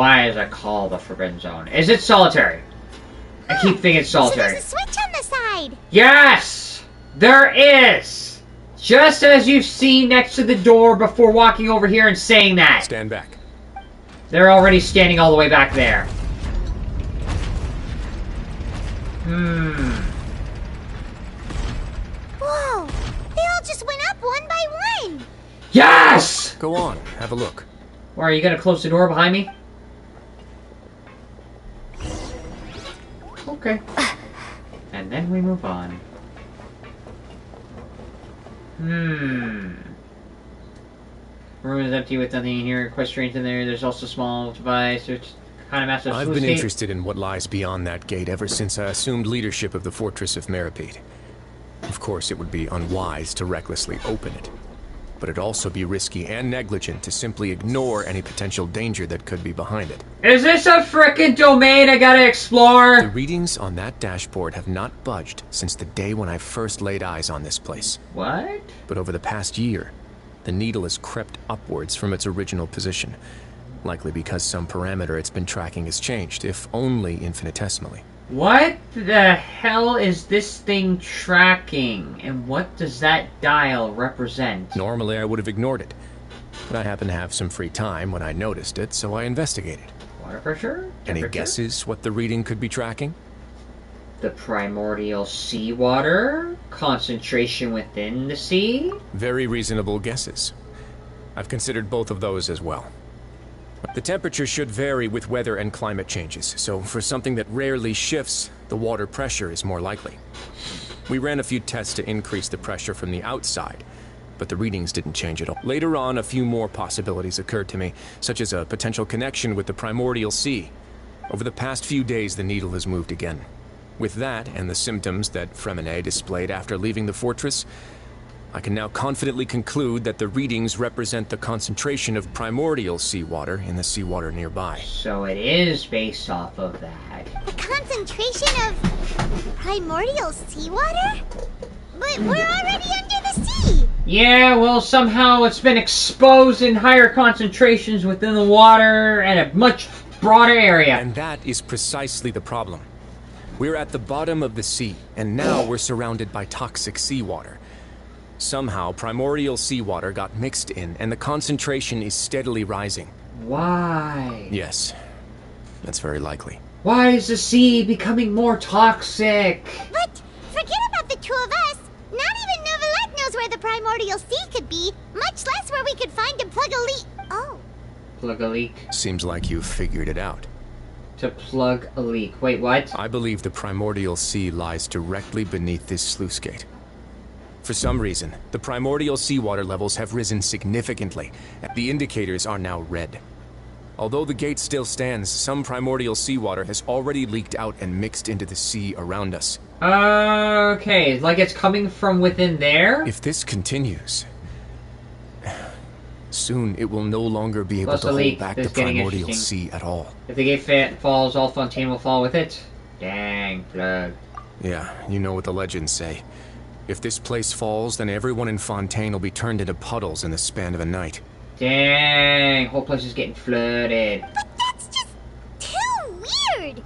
Why is it called the Forbidden Zone? Is it solitary? I keep thinking it's solitary. So there's a switch on the side. Yes! There is! Just as you've seen next to the door before walking over here and saying that. Stand back. They're already standing all the way back there. Whoa! They all just went up one by one. Yes! Go on, have a look. Or are you gonna close the door behind me? Okay. And then we move on. Room is empty with nothing in here. Quite strange in there. There's also a small device. There's kind of massive. I've been interested in what lies beyond that gate ever since I assumed leadership of the Fortress of Meripede. Of course, it would be unwise to recklessly open it. But it'd also be risky and negligent to simply ignore any potential danger that could be behind it. Is this a frickin' domain I gotta explore? The readings on that dashboard have not budged since the day when I first laid eyes on this place. What? But over the past year, the needle has crept upwards from its original position. Likely because some parameter it's been tracking has changed, if only infinitesimally. What the hell is this thing tracking? And what does that dial represent? Normally I would have ignored it, but I happened to have some free time when I noticed it, so I investigated. Water pressure? Any guesses what the reading could be tracking? The primordial seawater? Concentration within the sea? Very reasonable guesses. I've considered both of those as well. The temperature should vary with weather and climate changes, so for something that rarely shifts, the water pressure is more likely. We ran a few tests to increase the pressure from the outside, but the readings didn't change at all. Later on, a few more possibilities occurred to me, such as a potential connection with the primordial sea. Over the past few days, the needle has moved again. With that, and the symptoms that Fremine displayed after leaving the fortress, I can now confidently conclude that the readings represent the concentration of primordial seawater in the seawater nearby. So it is based off of that. The concentration of primordial seawater? But we're already under the sea! Yeah, well, somehow it's been exposed in higher concentrations within the water and a much broader area. And that is precisely the problem. We're at the bottom of the sea, and now we're surrounded by toxic seawater. Somehow, primordial seawater got mixed in, and the concentration is steadily rising. Why? Yes, that's very likely. Why is the sea becoming more toxic? But forget about the two of us. Not even Novelette knows where the primordial sea could be, much less where we could find and plug a leak. Oh. Plug a leak? Seems like you've figured it out. To plug a leak. Wait, what? I believe the primordial sea lies directly beneath this sluice gate. For some reason, the primordial seawater levels have risen significantly. The indicators are now red. Although the gate still stands, some primordial seawater has already leaked out and mixed into the sea around us. Okay, like it's coming from within there? If this continues, soon it will no longer be able Plus to the hold leak back is the getting primordial interesting. sea at all. If the gate falls, all Fontaine will fall with it. Dang, plug. Yeah, you know what the legends say. If this place falls, then everyone in Fontaine will be turned into puddles in the span of a night. Dang, whole place is getting flooded. But that's just too weird!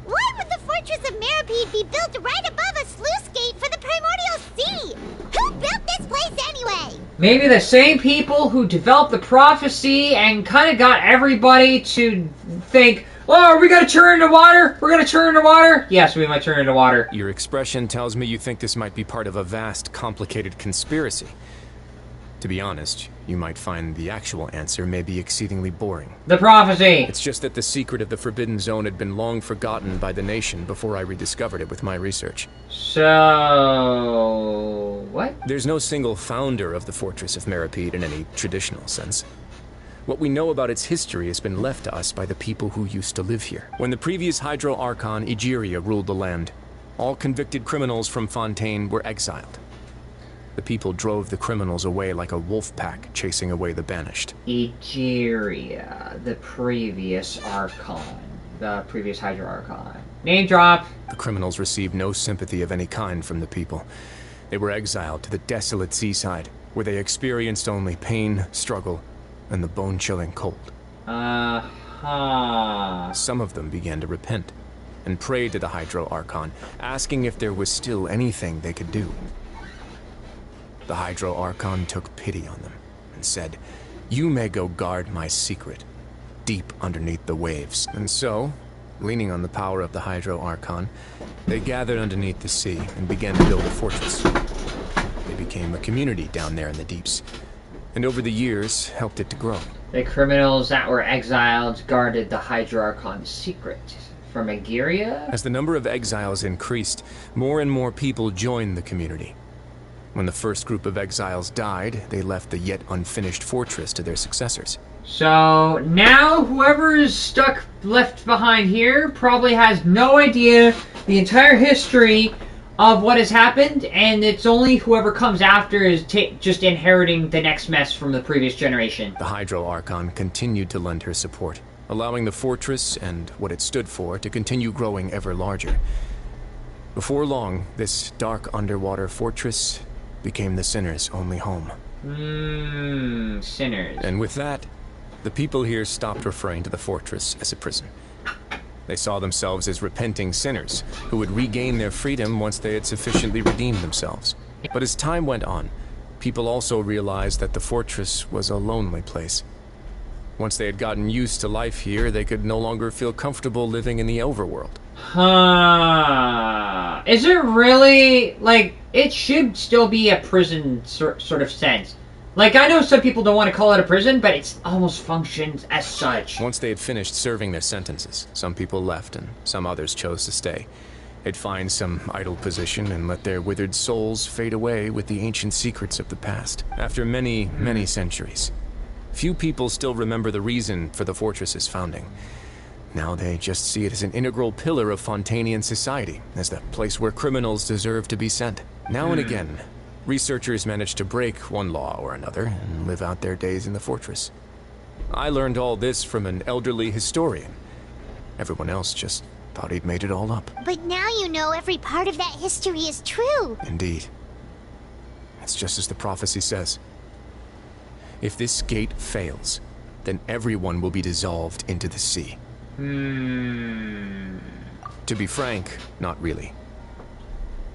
Why would the Fortress of Meripede be built right above a sluice gate for the primordial sea? Who built this place anyway? Maybe the same people who developed the prophecy and kind of got everybody to think, oh, are we gonna turn into water? We're gonna turn into water? Yes, we might turn into water. Your expression tells me you think this might be part of a vast, complicated conspiracy. To be honest, you might find the actual answer may be exceedingly boring. The prophecy! It's just that the secret of the Forbidden Zone had been long forgotten by the nation before I rediscovered it with my research. So... what? There's no single founder of the Fortress of Meripede in any traditional sense. What we know about its history has been left to us by the people who used to live here. When the previous Hydro Archon, Egeria, ruled the land, all convicted criminals from Fontaine were exiled. The people drove the criminals away like a wolf pack chasing away the banished. Egeria, the previous Archon. The previous Hydro Archon. Name drop! The criminals received no sympathy of any kind from the people. They were exiled to the desolate seaside, where they experienced only pain, struggle, and the bone-chilling cold. Uh-huh. Some of them began to repent and prayed to the Hydro Archon, asking if there was still anything they could do. The Hydro Archon took pity on them and said, "You may go guard my secret, deep underneath the waves." And so, leaning on the power of the Hydro Archon, they gathered underneath the sea and began to build a fortress. They became a community down there in the deeps, and over the years helped it to grow. The criminals that were exiled guarded the Hydro Archon's secret from Agiria? As the number of exiles increased, more and more people joined the community. When the first group of exiles died, they left the yet unfinished fortress to their successors. So now whoever is left behind here probably has no idea the entire history of what has happened, and it's only whoever comes after is just inheriting the next mess from the previous generation. The Hydro Archon continued to lend her support, allowing the fortress and what it stood for to continue growing ever larger. Before long, this dark underwater fortress became the Sinner's only home. Sinners. And with that, the people here stopped referring to the fortress as a prison. They saw themselves as repenting sinners who would regain their freedom once they had sufficiently redeemed themselves. But as time went on, people also realized that the fortress was a lonely place. Once they had gotten used to life here, they could no longer feel comfortable living in the overworld. Is it really, like, it should still be a prison sort of sense. Like, I know some people don't want to call it a prison, but it almost functions as such. Once they had finished serving their sentences, some people left and some others chose to stay. They'd find some idle position and let their withered souls fade away with the ancient secrets of the past. After many, many centuries, few people still remember the reason for the fortress's founding. Now they just see it as an integral pillar of Fontanian society, as the place where criminals deserve to be sent. Now and again, researchers manage to break one law or another and live out their days in the fortress. I learned all this from an elderly historian. Everyone else just thought he'd made it all up. But now you know every part of that history is true. Indeed. It's just as the prophecy says. If this gate fails, then everyone will be dissolved into the sea. To be frank, not really.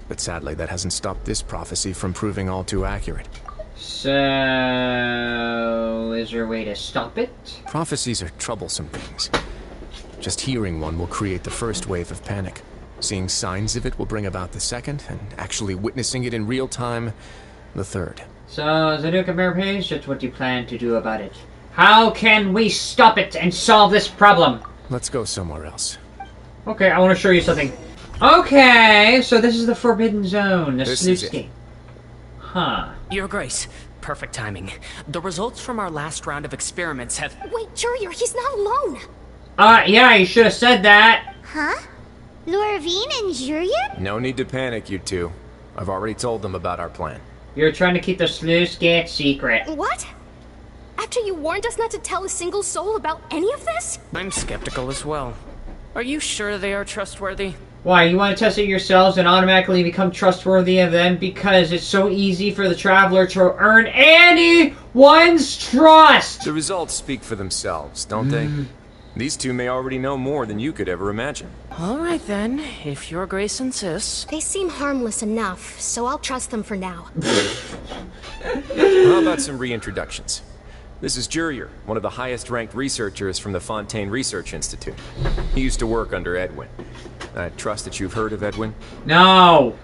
But sadly, that hasn't stopped this prophecy from proving all too accurate. So, is there a way to stop it? Prophecies are troublesome things. Just hearing one will create the first wave of panic. Seeing signs of it will bring about the second, and actually witnessing it in real time, the third. So, Zanuka Mirapage, just what do you plan to do about it? How can we stop it and solve this problem? Let's go somewhere else. Okay, I want to show you something. Okay, so this is the Forbidden Zone, the sluice gate. Your Grace, perfect timing. The results from our last round of experiments have... Wait, Jurier, he's not alone. Yeah, you should have said that. Huh? Lorvine and Jurier? No need to panic, you two. I've already told them about our plan. You're trying to keep the sluice gate secret. What? After you warned us not to tell a single soul about any of this? I'm skeptical as well. Are you sure they are trustworthy? Why, you want to test it yourselves and automatically become trustworthy of them because it's so easy for the Traveler to earn anyone's trust? The results speak for themselves, don't they? These two may already know more than you could ever imagine. All right then, if Your Grace insists. They seem harmless enough, so I'll trust them for now. How about some reintroductions? This is Jurier, one of the highest-ranked researchers from the Fontaine Research Institute. He used to work under Edwin. I trust that you've heard of Edwin? No.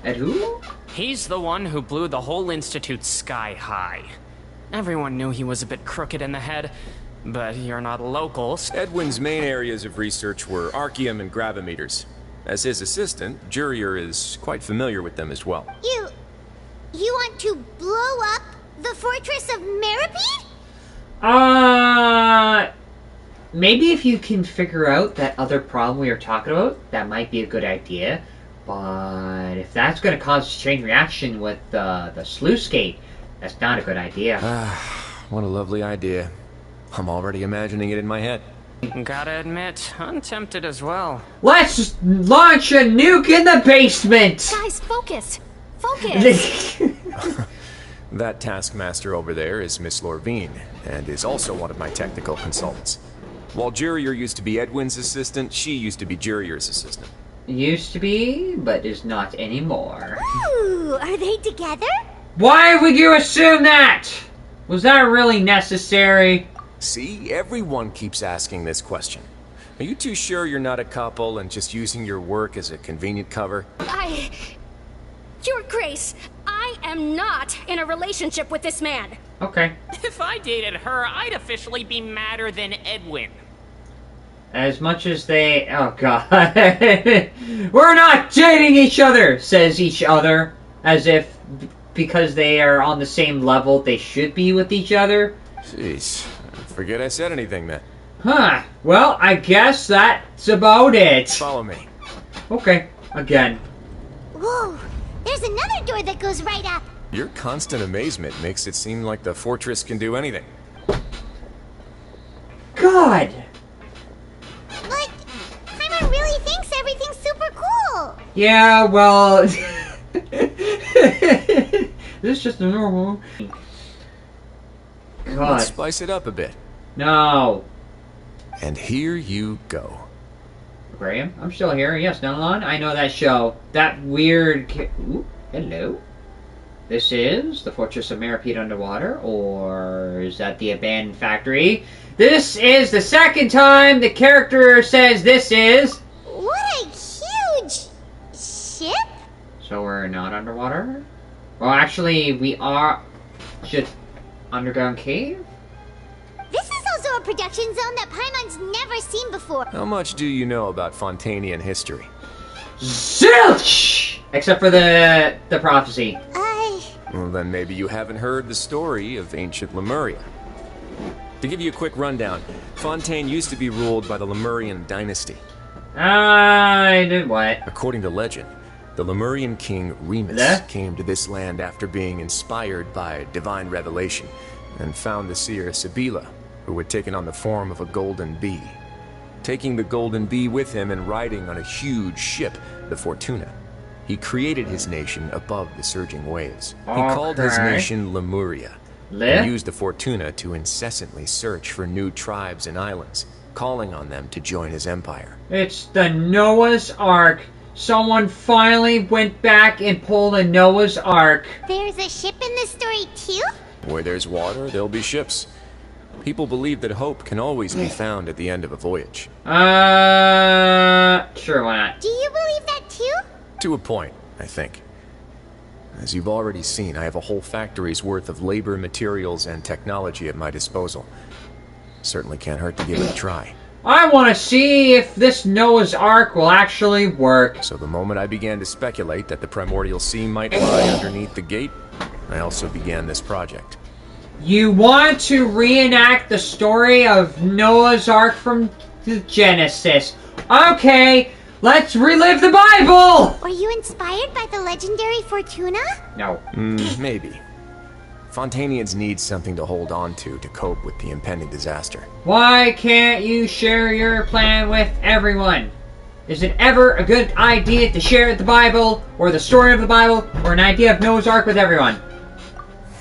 Ed who? He's the one who blew the whole institute sky high. Everyone knew he was a bit crooked in the head, but you're not locals. Edwin's main areas of research were archaeum and gravimeters. As his assistant, Jurier is quite familiar with them as well. You want to blow up the fortress of Meripede? Maybe if you can figure out that other problem we were talking about, that might be a good idea. But if that's going to cause a chain reaction with the sluice gate, that's not a good idea. What a lovely idea. I'm already imagining it in my head. Gotta admit, I'm tempted as well. Let's launch a nuke in the basement! Guys, focus! Focus! That taskmaster over there is Miss Lorvine, and is also one of my technical consultants. While Jurier used to be Edwin's assistant, she used to be Jurier's assistant. Used to be, but is not anymore. Ooh, are they together? Why would you assume that? Was that really necessary? See, everyone keeps asking this question. Are you too sure you're not a couple and just using your work as a convenient cover? Your Grace, I am not in a relationship with this man. Okay. If I dated her, I'd officially be madder than Edwin. As much as they... Oh, God. We're not dating each other, says each other. As if because they are on the same level, they should be with each other. Jeez. Forget I said anything then. Huh. Well, I guess that's about it. Follow me. Okay. Again. Whoa, there's another door that goes right up. Your constant amazement makes it seem like the fortress can do anything. God! But Paimon really thinks everything's super cool. Yeah, well... This is just a normal... God. Let's spice it up a bit. No. And here you go. Graham, I'm still here. Yes, Nelon. I know that show. That weird... Ooh, hello. This is the Fortress of Meripede underwater, or is that the abandoned factory? This is the second time the character says this is. What a huge ship. So we're not underwater? Well, actually, we are just underground cave? This is also a production zone that Paimon's never seen before. How much do you know about Fontanian history? Zilch! Except for the prophecy. Well, then maybe you haven't heard the story of ancient Lemuria. To give you a quick rundown, Fontaine used to be ruled by the Lemurian dynasty. I did what? According to legend, the Lemurian king Remus came to this land after being inspired by divine revelation and found the seer Sibila, who had taken on the form of a golden bee. Taking the golden bee with him and riding on a huge ship, the Fortuna, he created his nation above the surging waves. He called his nation Lemuria, and used the Fortuna to incessantly search for new tribes and islands, calling on them to join his empire. It's the Noah's Ark. Someone finally went back and pulled a Noah's Ark. There's a ship in this story too? Where there's water, there'll be ships. People believe that hope can always be found at the end of a voyage. Do Sure, why not? you believe that too? To a point, I think. As you've already seen, I have a whole factory's worth of labor, materials, and technology at my disposal. Certainly can't hurt to give it a try. I want to see if this Noah's Ark will actually work. So the moment I began to speculate that the Primordial Sea might lie underneath the gate, I also began this project. You want to reenact the story of Noah's Ark from the Genesis. Okay, let's relive the Bible! Were you inspired by the legendary Fortuna? No. Maybe. Fontanians need something to hold on to cope with the impending disaster. Why can't you share your plan with everyone? Is it ever a good idea to share the Bible, or the story of the Bible, or an idea of Noah's Ark with everyone?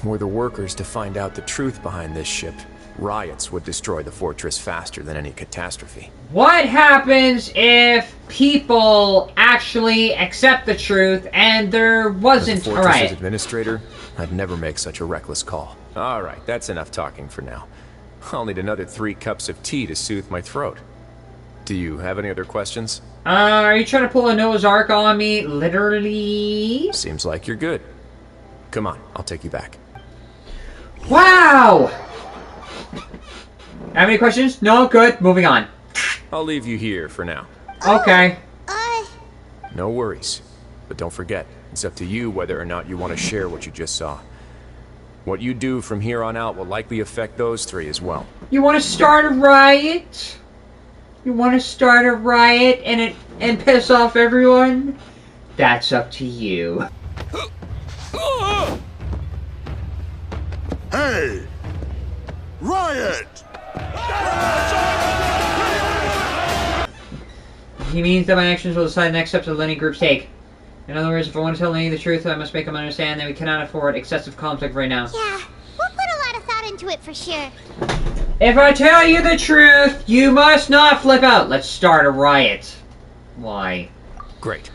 Were the workers to find out the truth behind this ship, riots would destroy the fortress faster than any catastrophe. What happens if people actually accept the truth and there wasn't As the a fortress's riot? administrator, I'd never make such a reckless call. Alright, that's enough talking for now. I'll need another 3 cups of tea to soothe my throat. Do you have any other questions? Are you trying to pull a Noah's Ark on me? Literally? Seems like you're good. Come on, I'll take you back. Wow! Have any questions? No? Good. Moving on. I'll leave you here for now. Okay. No worries. But don't forget, it's up to you whether or not you want to share what you just saw. What you do from here on out will likely affect those 3 as well. You want to start a riot? You want to start a riot and piss off everyone? That's up to you. Hey! Riot! He means that my actions will decide the next steps of the Lenny Group's take. In other words, if I want to tell Lenny the truth, I must make him understand that we cannot afford excessive conflict right now. Yeah, we'll put a lot of thought into it for sure. If I tell you the truth, you must not flip out. Let's start a riot. Why? Great.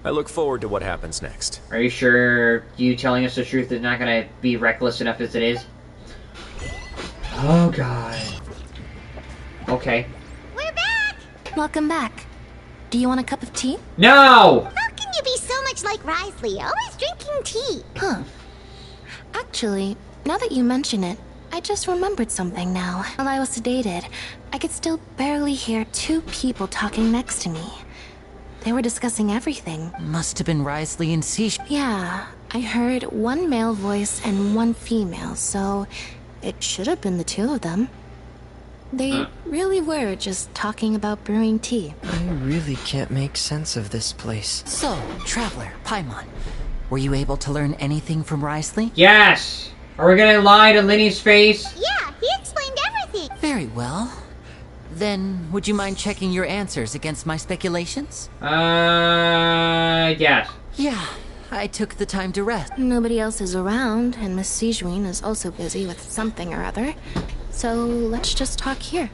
I look forward to what happens next. Are you sure you telling us the truth is not going to be reckless enough as it is? Oh, God. Okay. We're back! Welcome back. Do you want a cup of tea? No! How can you be so much like Risley, always drinking tea? Huh. Actually, now that you mention it, I just remembered something now. While I was sedated, I could still barely hear two people talking next to me. They were discussing everything. Must have been Risley and Siege. Yeah, I heard one male voice and one female, so it should have been the two of them. They really were just talking about brewing tea. I really can't make sense of this place. So, Traveler, Paimon, were you able to learn anything from Risley? Yes! Are we gonna lie to Linny's face? Yeah, he explained everything. Very well. Then, would you mind checking your answers against my speculations? Yes. Yeah, I took the time to rest. Nobody else is around, and Miss Sijuin is also busy with something or other. So let's just talk here.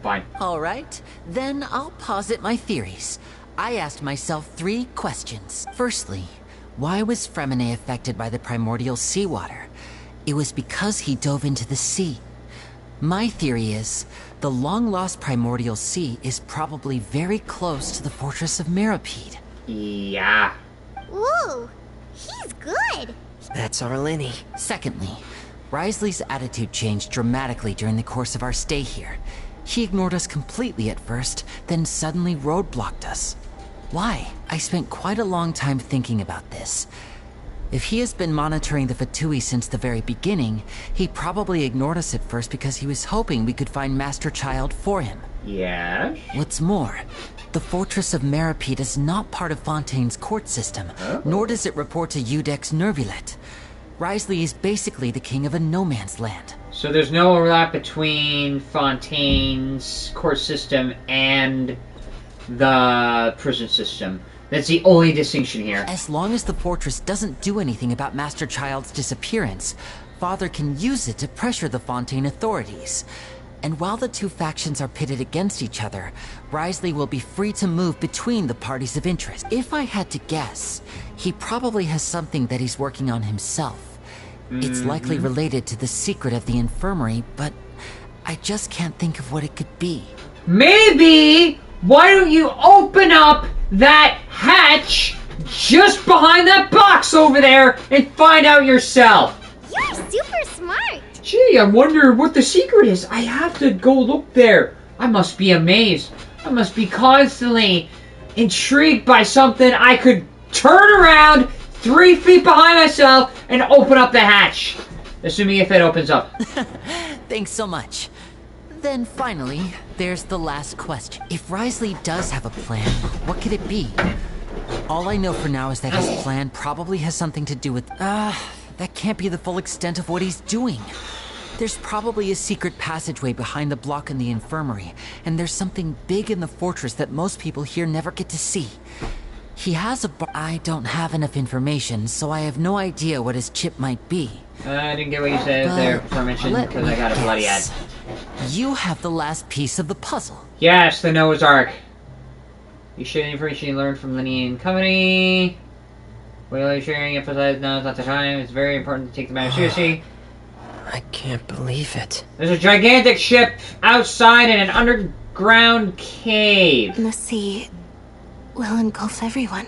Fine. All right, then I'll posit my theories. I asked myself 3 questions. Firstly, why was Fremine affected by the primordial seawater? It was because he dove into the sea. My theory is, the long-lost primordial sea is probably very close to the fortress of Meripede. Yeah. Ooh, he's good. That's our Linny. Secondly, Risley's attitude changed dramatically during the course of our stay here. He ignored us completely at first, then suddenly roadblocked us. Why? I spent quite a long time thinking about this. If he has been monitoring the Fatui since the very beginning, he probably ignored us at first because he was hoping we could find Master Child for him. Yes? What's more, the Fortress of Meripede is not part of Fontaine's court system, nor does it report to Udex Nervulet. Risley is basically the king of a no-man's land. So there's no overlap between Fontaine's court system and the prison system. That's the only distinction here. As long as the fortress doesn't do anything about Master Child's disappearance, Father can use it to pressure the Fontaine authorities. And while the two factions are pitted against each other, Risley will be free to move between the parties of interest. If I had to guess, he probably has something that he's working on himself. It's likely related to the secret of the infirmary, but I just can't think of what it could be. Maybe, why don't you open up that hatch just behind that box over there and find out yourself? You're super smart. Gee, I wonder what the secret is. I have to go look there. I must be amazed. I must be constantly intrigued by something I could turn around 3 feet behind myself and open up the hatch. Assuming if it opens up. Thanks so much. Then finally, there's the last question. If Risley does have a plan, what could it be? All I know for now is that his plan probably has something to do with... that can't be the full extent of what he's doing. There's probably a secret passageway behind the block in the infirmary, and there's something big in the fortress that most people here never get to see. He has a I don't have enough information, so I have no idea what his chip might be. I didn't get what you said there before I mentioned because I got a bloody ad. You have the last piece of the puzzle. Yes, the Noah's Ark. You share the information you learned from Linny and Company. While sharing, emphasize now is not the time. It's very important to take the matter seriously. I can't believe it. There's a gigantic ship outside in an underground cave. The sea will engulf everyone.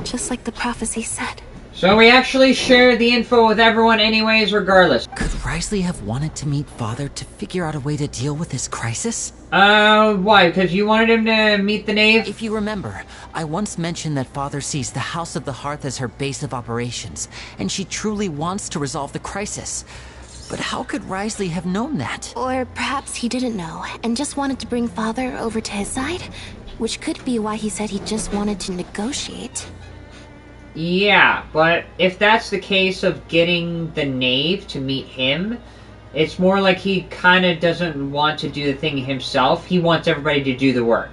Just like the prophecy said. So we actually shared the info with everyone anyways, regardless. Could Risley have wanted to meet Father to figure out a way to deal with this crisis? Why? Because you wanted him to meet the knave? If you remember, I once mentioned that Father sees the House of the Hearth as her base of operations, and she truly wants to resolve the crisis. But how could Risley have known that? Or perhaps he didn't know, and just wanted to bring Father over to his side? Which could be why he said he just wanted to negotiate. Yeah, but if that's the case of getting the knave to meet him, it's more like he kind of doesn't want to do the thing himself. He wants everybody to do the work.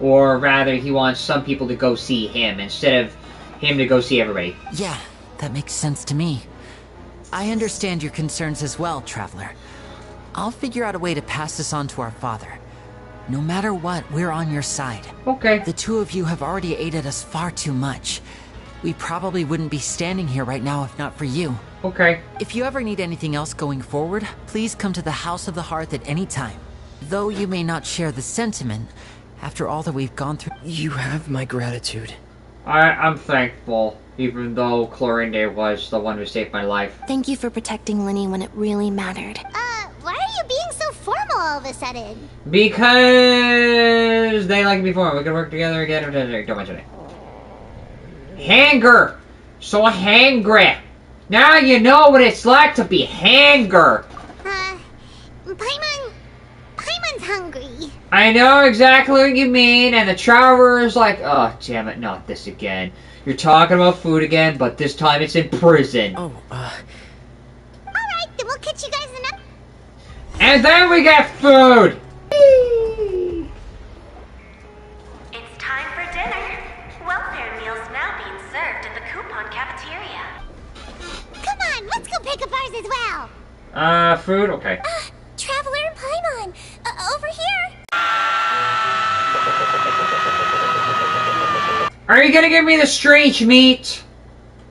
Or rather, he wants some people to go see him instead of him to go see everybody. Yeah, that makes sense to me. I understand your concerns as well, Traveler. I'll figure out a way to pass this on to our father. No matter what, we're on your side. Okay. The two of you have already aided us far too much. We probably wouldn't be standing here right now if not for you. Okay. If you ever need anything else going forward, please come to the House of the Hearth at any time. Though you may not share the sentiment, after all that we've gone through... You have my gratitude. I'm thankful, even though Clorinde was the one who saved my life. Thank you for protecting Linny when it really mattered. Why are you being so formal all of a sudden? Because they like me before. We can work together again. Don't mention it. Hanger! So hangry! Now you know what it's like to be hanger! Paimon's hungry. I know exactly what you mean, and the traveler's like, oh, damn it, not this again. You're talking about food again, but this time it's in prison. Oh, Alright, then we'll catch you guys in a... And then we get food! It's time for dinner. Welfare meals now being served in the coupon cafeteria. Come on, let's go pick up ours as well. Food? Okay. Traveler and Paimon, over here. Are you gonna give me the strange meat?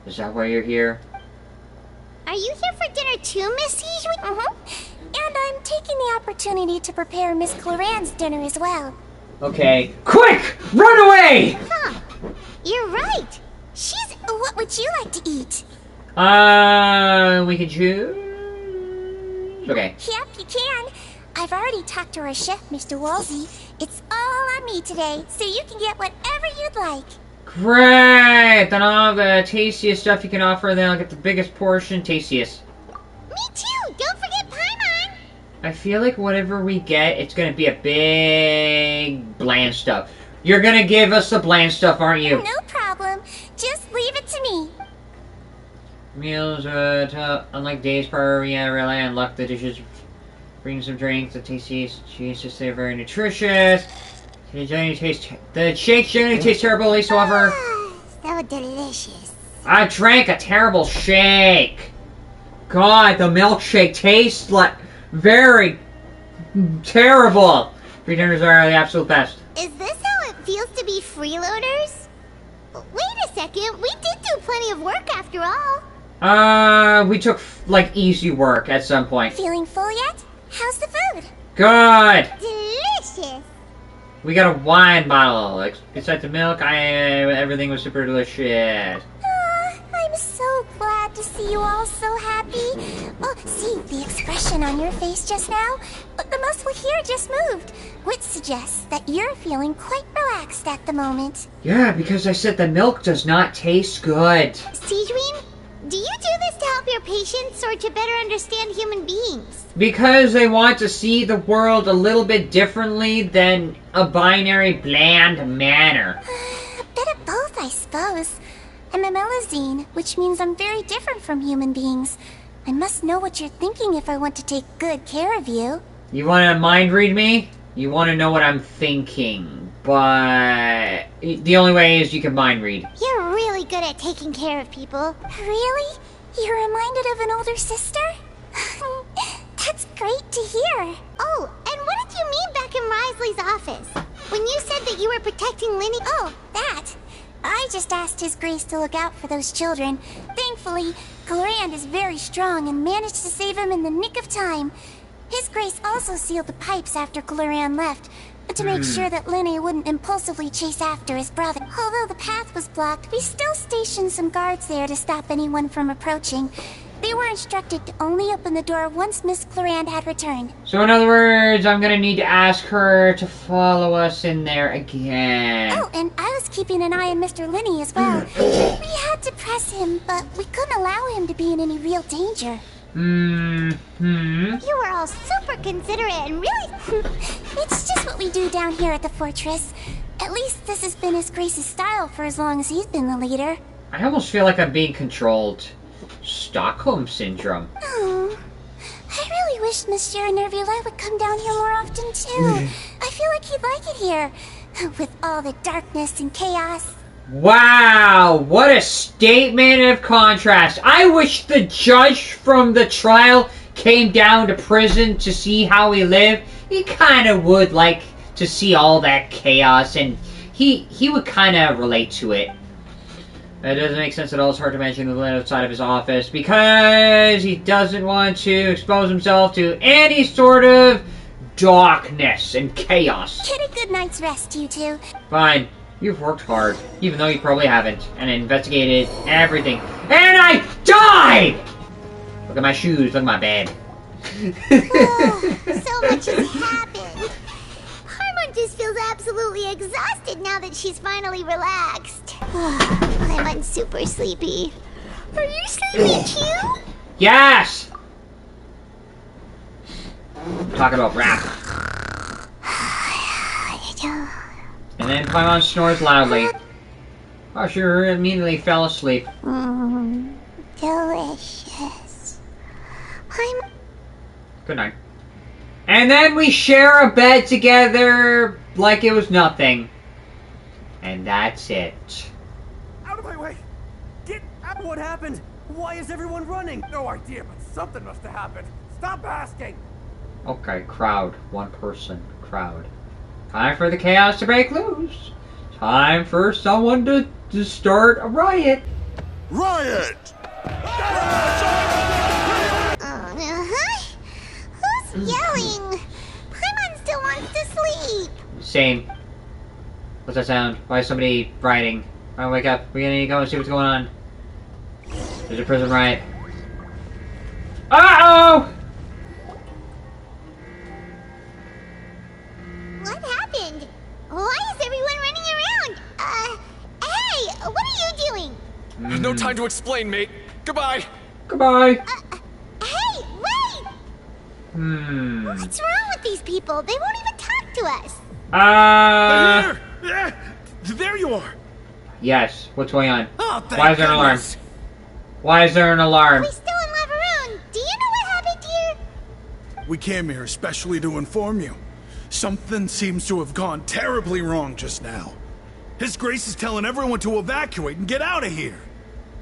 Is that why you're here? Are you here for dinner too, Miss Sijui? And I'm taking the opportunity to prepare Miss Cloran's dinner as well. Okay. Quick! Run away! Huh. You're right. What would you like to eat? We can choose... Okay. Yep, you can. I've already talked to our chef, Mr. Wolsey. It's all on me today, so you can get whatever you'd like. Great! Then I'll have the tastiest stuff you can offer, then I'll get the biggest portion, tastiest. Me too! Don't forget Paimon! I feel like whatever we get, it's gonna be a big bland stuff. You're gonna give us the bland stuff, aren't you? No problem. Just leave it to me. Meals, unlike days prior, we rely on luck. The dishes bring some drinks, the tastiest. Jesus, they're very nutritious. The shakes generally taste terrible, at least, however. So delicious. I drank a terrible shake. God, the milkshake tastes like very terrible. Free dinners are the absolute best. Is this how it feels to be freeloaders? Wait a second, we did do plenty of work after all. We took, like, easy work at some point. Feeling full yet? How's the food? Good! Delicious! We got a wine bottle. Like, besides the milk, everything was super delicious. I'm so glad to see you all so happy. Oh, see the expression on your face just now? The muscle here just moved, which suggests that you're feeling quite relaxed at the moment. Yeah, because I said the milk does not taste good. Sijui, do you do this to help your patients or to better understand human beings? Because they want to see the world a little bit differently than a binary, bland manner. A bit of both, I suppose. I'm a Melazine, which means I'm very different from human beings. I must know what you're thinking if I want to take good care of you. You want to mind read me? You want to know what I'm thinking. But the only way is you can mind read. You're really good at taking care of people. Really? You're reminded of an older sister? That's great to hear. Oh, and what did you mean back in Risley's office? When you said that you were protecting Linny? Oh, that. I just asked His Grace to look out for those children. Thankfully, Clorinde is very strong and managed to save him in the nick of time. His Grace also sealed the pipes after Clorinde left, to make sure that Linny wouldn't impulsively chase after his brother. Although the path was blocked, we still stationed some guards there to stop anyone from approaching. They were instructed to only open the door once Miss Clorinde had returned. So in other words, I'm gonna need to ask her to follow us in there again. Oh, and I was keeping an eye on Mr. Linny as well. We had to press him, but we couldn't allow him to be in any real danger. You were all super considerate and really... It's just what we do down here at the fortress. At least this has been His Grace's style for as long as he's been the leader. I almost feel like I'm being controlled. Stockholm Syndrome. Oh, I really wish Monsieur Nervula would come down here more often too. I feel like he'd like it here, with all the darkness and chaos. Wow, what a statement of contrast. I wish the judge from the trial came down to prison to see how he lived. He kind of would like to see all that chaos, and he would kind of relate to it. It doesn't make sense at all. It's hard to imagine the lit outside of his office because he doesn't want to expose himself to any sort of darkness and chaos. Get a good night's rest, you two. Fine. You've worked hard, even though you probably haven't, and investigated everything. And I died! Look at my shoes, look at my bed. Oh, so much has happened. Paimon just feels absolutely exhausted now that she's finally relaxed. Paimon's super sleepy. Are you sleepy too? Yes! Talking about rap. And then Paimon snores loudly. Oh, sure, immediately fell asleep. Delicious. Paimon. Good night. And then we share a bed together like it was nothing. And that's it. Out of my way! Get out! What happened? Why is everyone running? No idea, but something must have happened. Stop asking! Okay, crowd. One person. Crowd. Time for the chaos to break loose. Time for someone to start a riot. Riot! Who's yelling? Paimon still wants to sleep. Same. What's that sound? Why is somebody rioting? Alright, wake up. We need to go and see what's going on. There's a prison riot. Uh-oh! What happened? Why is everyone running around? Hey, what are you doing? No time to explain, mate. Goodbye. Goodbye. Hey, wait! What's wrong with these people? They won't even talk to us. Here! Yeah, there you are. Yes. What's going on? Oh, thank Why is there an alarm? goodness. Why is there an alarm? We still in Lavaroon. Do you know what happened here? We came here especially to inform you. Something seems to have gone terribly wrong just now. His Grace is telling everyone to evacuate and get out of here.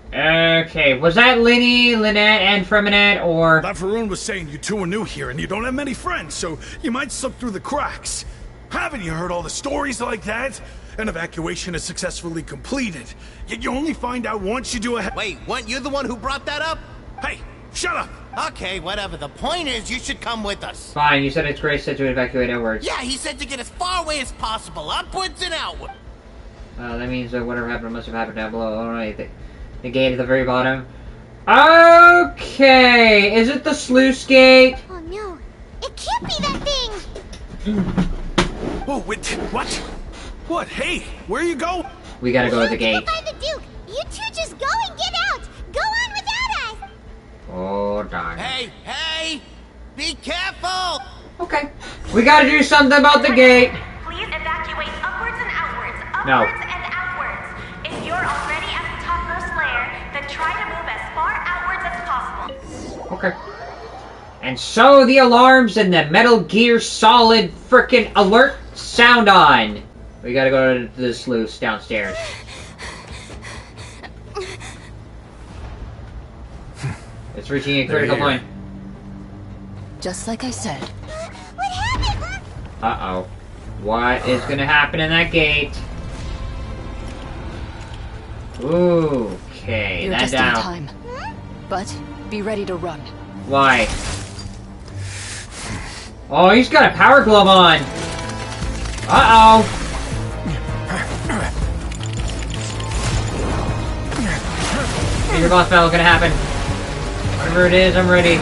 Okay, was that Linny, Lynette, and Freminette, or... Lavaroon was saying you two are new here and you don't have many friends, so you might slip through the cracks. Haven't you heard all the stories like that? An evacuation is successfully completed, yet you only find out once you do a... Wait, weren't you the one who brought that up? Hey, shut up! Okay, whatever. The point is, you should come with us. Fine, you said it's Grace said to evacuate outwards. Yeah, he said to get as far away as possible, upwards and outward. That means that whatever happened must have happened down below. Alright, the gate at the very bottom. Okay, is it the sluice gate? Oh no, it can't be that thing. Oh, wait, what? What? Hey, where you go? We gotta go to the Go gate. find the Duke. You two just go and get out. Go on without us. Oh, darn. Hey, be careful! Okay. We gotta do something about the gate. Please evacuate upwards and outwards. No. Upwards and outwards. If you're already at the topmost layer, then try to move as far outwards as possible. Okay. And so the alarms and the Metal Gear Solid frickin' alert sound on. We gotta go to the sluice downstairs. It's reaching a critical point. Just like I said. What happened? Uh-oh. What is gonna happen in that gate? Okay, You're that just down. in time. But be ready to run. Why? Oh, he's got a power glove on. Uh-oh. Major boss battle gonna happen. Whatever it is, I'm ready.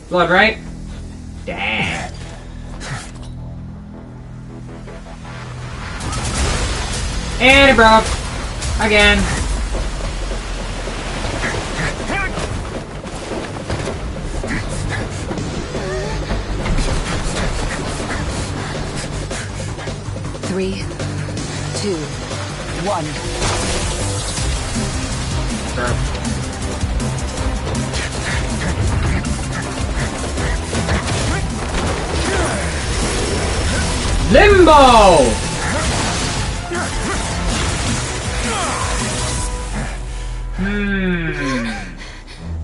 Blood, right? Damn. And it broke. Again. Three, two, one. Limbo!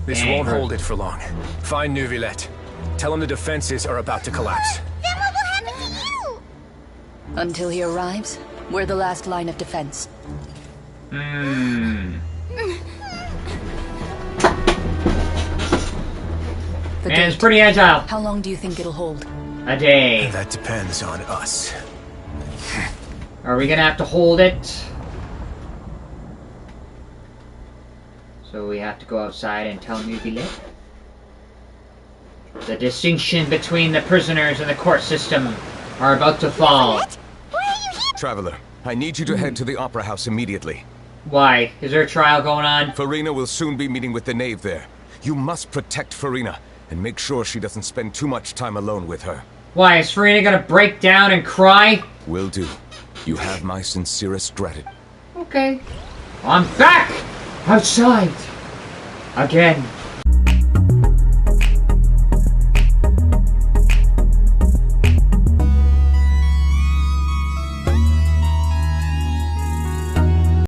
This won't hold it for long. Find Neuvillette. Tell him the defenses are about to collapse. Then what will happen to you? Until he arrives, we're the last line of defense. Man, The it's gate. pretty agile. How long do you think it'll hold? A day. That depends on us. Are we gonna have to hold it? So we have to go outside and tell Neuvillette. The distinction between the prisoners and the court system are about to fall. Why are you here? Traveler, I need you to head to the Opera House immediately. Why? Is there a trial going on? Farina will soon be meeting with the knave there. You must protect Farina and make sure she doesn't spend too much time alone with her. Why, is Farina gonna break down and cry? Will do. You have my sincerest gratitude. Okay. I'm back! Outside! Again.